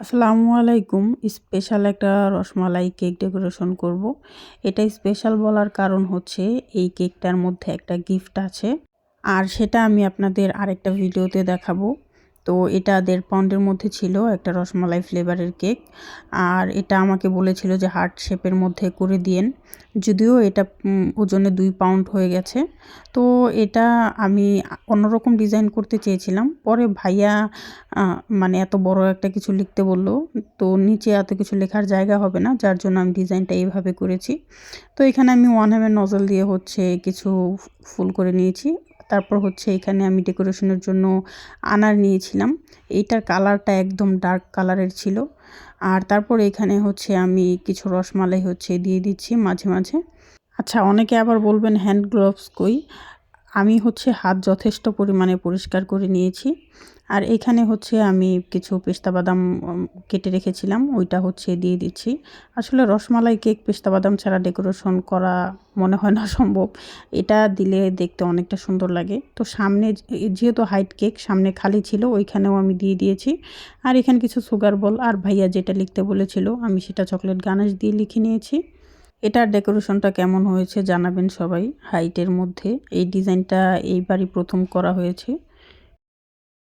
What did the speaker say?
আসসালামু আলাইকুম। স্পেশাল একটা রসমালাই কেক ডেকোরেশন করব। এটা স্পেশাল বলার কারণ হচ্ছে এই কেকটার মধ্যে একটা গিফট আছে, আর সেটা আমি আপনাদের আরেকটা ভিডিওতে দেখাবো। তো এটা 1.5 পাউন্ডের মধ্যে ছিল একটা রসমালাই ফ্লেভারের কেক, আর এটা আমাকে বলেছিল যে হার্ট শেপের মধ্যে করে দিয়েন। যদিও এটা ওজনে 2 পাউন্ড হয়ে গেছে। তো এটা আমি অন্যরকম ডিজাইন করতে চেয়েছিলাম, পরে ভাইয়া মানে এত বড় একটা কিছু লিখতে বলল, তো নিচে এত কিছু লেখার জায়গা হবে না, যার জন্য আমি ডিজাইনটা এইভাবে করেছি। তো এখানে আমি 1 mm নজল দিয়ে হচ্ছে কিছু ফুল করে নিয়েছি। তারপর হচ্ছে এখানে আমি ডেকোরেশনের জন্য আনার নিয়েছিলাম। এইটার কালারটা একদম ডার্ক কালারের ছিল। আর তারপর এখানে হচ্ছে আমি কিছু রসমালাই হচ্ছে দিয়ে দিচ্ছি মাঝে মাঝে। আচ্ছা, অনেকে আবার বলবেন হ্যান্ড গ্লোভস কই? আমি হচ্ছে হাত যথেষ্ট পরিমাণে পরিষ্কার করে নিয়েছি। আর এখানে হচ্ছে আমি কিছু পেস্তা বাদাম কেটে রেখেছিলাম, ওইটা হচ্ছে দিয়ে দিচ্ছি। আসলে রসমালাই কেক পেস্তা বাদাম ছাড়া ডেকোরেশন করা মনে হয় না সম্ভব। এটা দিলে দেখতে অনেকটা সুন্দর লাগে। তো সামনে যেহেতু হাইট কেক সামনে খালি ছিল, ওইখানেও আমি দিয়ে দিয়েছি। আর এখানে কিছু সুগার বল আর ভাইয়া যেটা লিখতে বলেছিল আমি সেটা চকলেট গানাশ দিয়ে লিখে নিয়েছি। এটার ডেকোরেশনটা কেমন হয়েছে জানাবেন সবাই। হাইটের মধ্যে এই ডিজাইনটা এইবারই প্রথম করা হয়েছে।